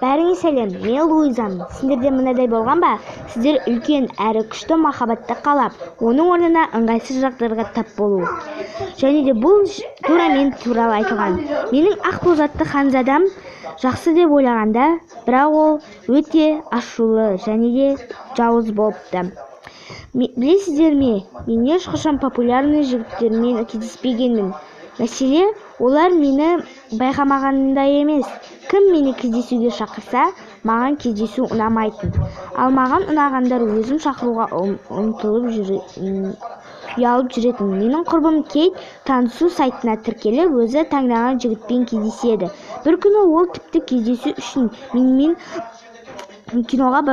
Бәріңе сәлем, мен Луизамын. Сіздерде мынадай болған ба? Сіздер үлкен әрі күшті махаббатты қалап, оның орнына ыңғайсыз жағдайларға тап болу. Және де бұл тура мен туралы айтылған. Менің Ақбозатты ханзадам жақсы деп ойлағанда, бірақ ол өте ашулы және де жауыз болыпты. Білесіздер ме, мен ешқашан популярный жігіттермен кездеспегенмін. Мәселе, олар мені байқамағанында емес. Кім мені кездесуге шақырса, маған кездесу ұнамайтын. Ал маған ұнағандар өзім шақыруға ұялып жүретін. Менің құрбым Кейт танысу сайтына тіркеліп, өзі таңдаған жігітпен кездеседі. Bir күні ол тіпті кездесу үшін менімен киноға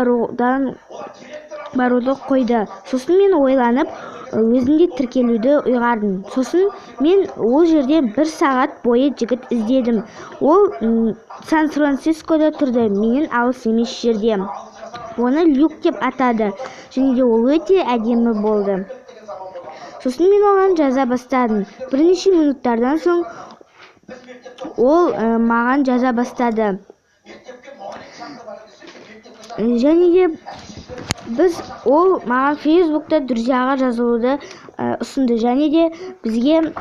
баруды қойды. Сосын мен ойланып, өзімде тіркелуді ұйғардым. Сосын мен ол жерде 1 сағат бойы жігіт іздедім. Ол Сан-Францискода тұрды, менен алыс емес жерде. Оны Люк деп атады, және де ол өте әдемі болды. Сосын мен оған жаза бастадым. Бірнеше минуттардан соң ол маған жаза бастады. Және де ол маған Фейсбукта друзьяға жазылуды ұсынды. Және де бізге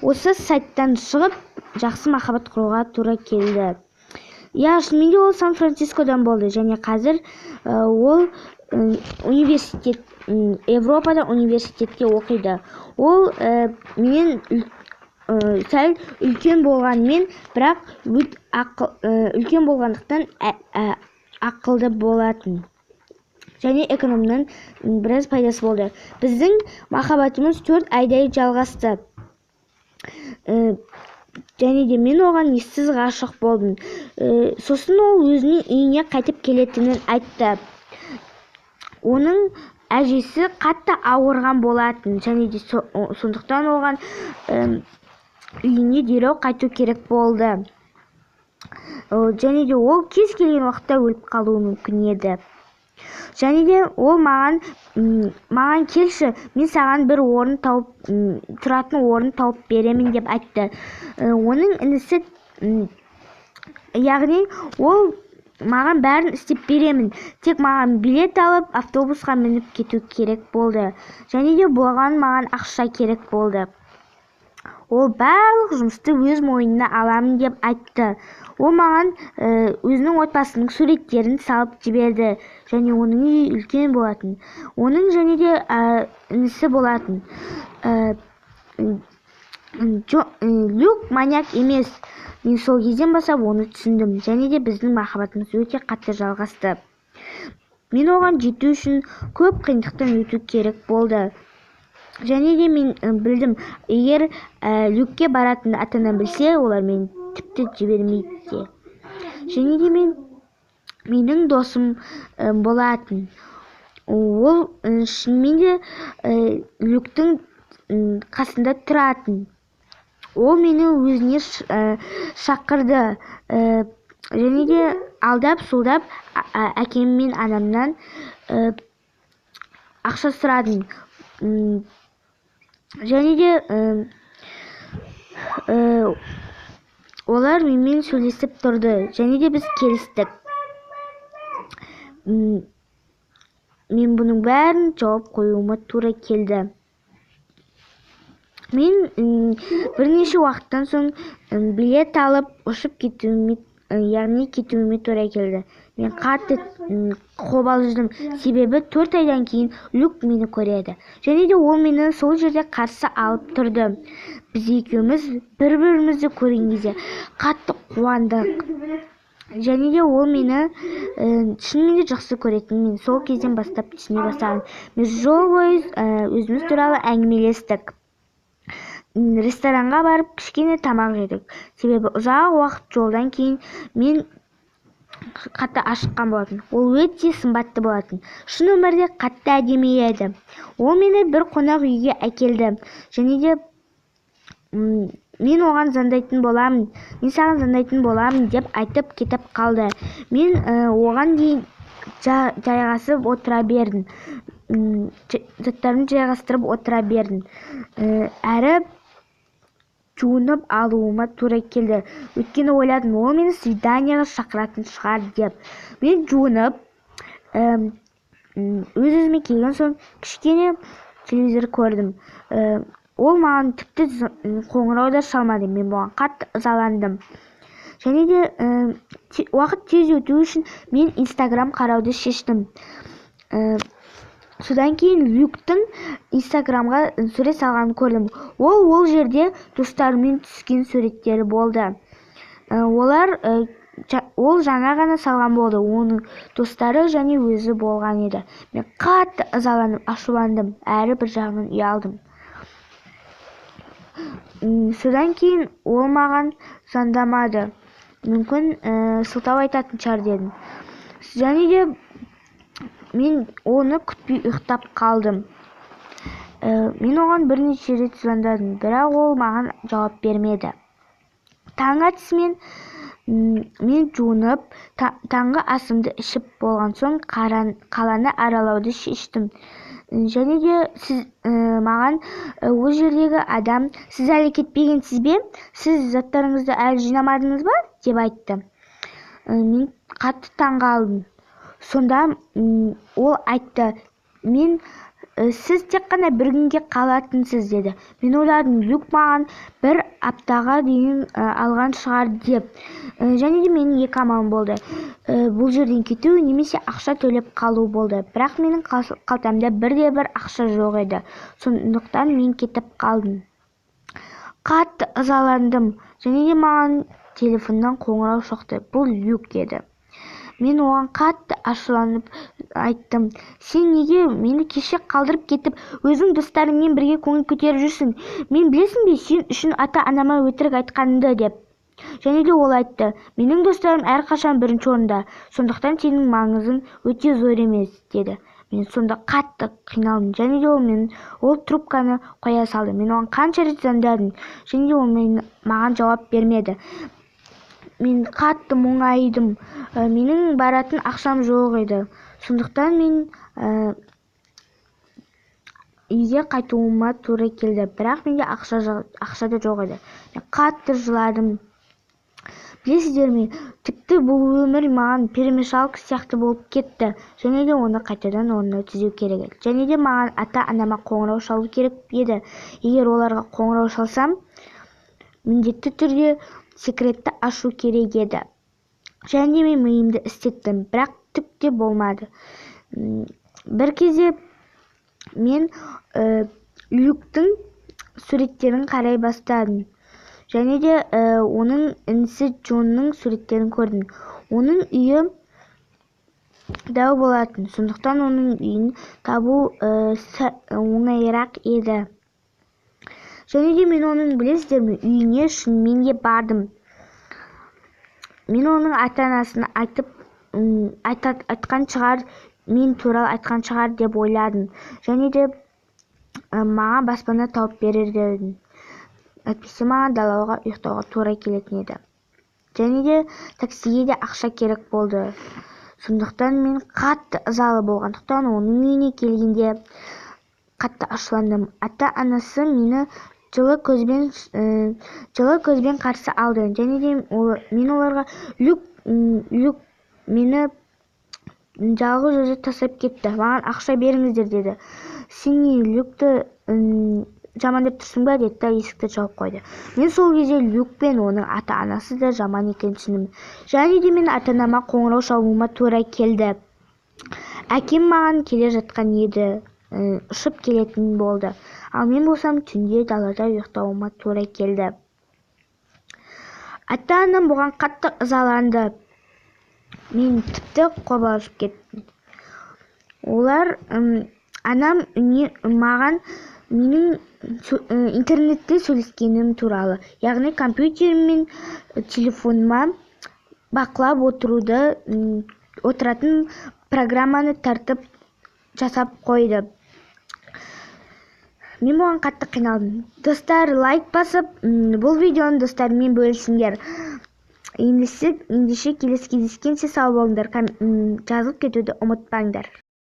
осы сайттан шығып жақсы махаббат құруға тура келді. Шынымен ол Сан-Францискодан болды және қазір ол Европада университетте оқиды. Ол менен сәл үлкен болғанмен, бірақ үлкен болғандықтан ақылды болатын. Және экономнан біраз пайдасы болды. Біздің махаббатымыз 4 айдай жалғасты. Және де мен оған ессіз ғашық болдым. Сосын ол өзінің үйіне қайтып келетінін айтты. Оның әжесі қатты ауырған болатын. Және де сондықтан оған үйіне дереу қайту керек болды. Және де ол кез келген уақытта өліп қалуы мүмкін еді. Және де ол маған келші, мен саған бір тұратын орын тауып беремін деп айтты. Оның інісі, яғни ол маған бәрін істеп беремін. Тек маған билет алып, автобусқа мініп кету керек болды. Және де бұған маған ақша керек болды. Ол барлық жұмысты өз мойнына аламын деп айтты. Ол маған өзінің отбасының суреттерін салып жіберді. Және оның үйі үлкен болатын. Оның және де інісі болатын. Люк маньяк емес. Мен сол кезден бастап оны түсіндім. Және де біздің махаббатымыз өте қатты жалғасты. Мен оған жету үшін көп қиындықтан өту керек болды. Және де мен білдім, егер Люкке баратын ата-анам білсе, олар мені тіпті жібермейді. Және де менің досым болатын. Ол шынымен де Люктің қасында тұратын. Ол мені өзіне шақырды. Және де алдап-солдап әкем мен анамнан ақша сұрадым. Және де олар менімен сөйлесіп тұрды. Және де біз келістік. Мен бұның бәрін жауап қоюыма тура келді. Мен бірнеше уақыттан соң билет алып ұшып кетуіме тура келді. Мен қатты қобалжыдым, себебі 4 айдан кейін Люк мені көреді. Және де ол мені сол жерде қарсы алып тұрды. Біз екеуміз бір-бірімізді көрген кезде қатты қуандық. Және де ол мені шынымен де жақсы көретін. Мен сол кезден бастап түсіне бастадым. Біз жол бойы өзіміз туралы әңгімелестік. Ресторанға барып кішкене тамақ жедік. Себебі ұзақ уақыт жолдан кейін мен қатты ашыққан болатын. Ол өте сымбатты болатын. Шын өмірде қатты әдемі еді. Ол мені бір қонақ үйге әкелді. Және де мен оған звондайтын боламын. Мен саған звондайтын боламын деп айтып кетіп қалды. Мен оған дейін жайғасып отыра бердім. Заттарымды жайғастырып отыра бердім. Әрі жуынып алуыма тура келді. Өйткені ойладым, ол мені свиданияға шақыратын шығар деп. Мен жуынып өз-өзіме келген соң кішкене телевизор көрдім. Ол маған тіпті қоңырау да шалмады. Мен бұған қатты ызаландым. Және де уақыт тез өту үшін мен Instagram қарауды шештім. Содан кейін Люктың Instagramға сурет салғанын көрдім. Ол жерде достарымен түскен суреттері болды. Ол жаңа ғана салған болды. Оның достары және өзі болған еді. Мен қатты ызаланып, ашуландым, әрі бір жағынан ұялдым. Содан кейін ол маған звондамады. Мүмкін сылтау айтатын шығар дедім. Және де мен оны күтпей ұйықтап қалдым. Мен оған бірнеше рет звондадым, бірақ ол маған жауап бермеді. Таң атысымен мен жуынып, таңғы асымды ішіп болған соң қаланы аралауды шештім. Және де сіз маған ол жердегі адам, сіз әлі кетпегенсіз бе? Сіз заттарыңызды әлі жинамадыңыз ба? Деп айтты. Мен қатты таң қалдым. Сонда ол айтты, сіз тек қана бір күнге қалатынсыз деді. Мен ойладым, Люк маған бір аптаға дейін алған шығар деп. Және де менің екі амалым болды. Бұл жерден кету немесе ақша төлеп қалу болды. Бірақ менің қалтамда бірде-бір ақша жоқ еді. Сондықтан мен кетіп қалдым. Қатты ызаландым. Және де маған телефоннан қоңырау соқты. Бұл Люк еді. Мен оған қатты ашуланып айттым, сен неге мені кеше қалдырып кетіп, өзің достарыңмен бірге көңіл көтеріп жүрсің? Мен білесің бе, сен үшін ата-анама өтірік айтқанымды деп. Және де ол айтты, менің достарым әрқашан бірінші орында, сондықтан сенің маңызың өте зор емес, деді. Мен сонда қатты қиналдым. Және де ол трубканы қоя салды. Мен оған қанша рет звондадым, және де ол маған жауап бермеді. Мен қатты мұңайдым. Менің баратын ақшам жоқ еді. Сондықтан мен үйге қайтуыма тура келді. Бірақ менде ақша да жоқ еді. Мен қатты жыладым. Білесіздер ме, тіпті бұл өмір маған перемешалка сияқты болып кетті. Және де оны қайтадан орнына түзеу керек еді. Және де маған ата-анама қоңырау шалу керек еді. Егер оларға қоңырау шалсам, міндетті түрде секретті ашу керек еді. Және мен миымды істеттім, бірақ түк те болмады. Бір кезде мен Люктың суреттерін қарай бастадым. Және де оның інісі Джонның суреттерін көрдім. Оның үйі дәу болатын, сондықтан оның үйін табу оңайырақ еді. Және де мен оның, білесіздер ме, үйіне шынымен де бардым. Мен оның ата-анасына айтқан шығар, мен туралы айтқан шығар деп ойладым. Және де маған баспана тауып берер дедім. Әйтпесе маған далаға ұйықтауға тура келетін еді. Және де таксиге де ақша керек болды. Сондықтан мен қатты ызалы болғандықтан оның үйіне келгенде қатты ашуландым. Ата-анасы мені жылы көзбен қарсы алды. Және де мен оларға Люк мені жалғыз өзі тастап кетті. Маған ақша беріңіздер деді. Сен Люкті жаман деп тұрсың ба деді да есікті жауып қойды. Мен сол кезде Люк пен оның ата-анасы да жаман екенін түсіндім. Және де мен ата-анама қоңырау шалуыма тура келді. Әкем маған келе жатқан еді, ұшып келетін болды. Ал мен болсам түнде далада ұйықтауыма тура келді. Ата-анам бұған қатты ызаланды. Мен тіпті қобалжып кеттім. Анам маған менің интернетте сөйлескенім туралы, яғни компьютерім мен телефоныма бақылап отыратын программаны тартып жасап қойды. Мен бұған қатты қиналдым. Достар, лайк басып, бұл видеоны достарымен бөлісіңдер. Ендеше келесі кездескенше сау болыңдар, жазылып кетуді ұмытпаңдар.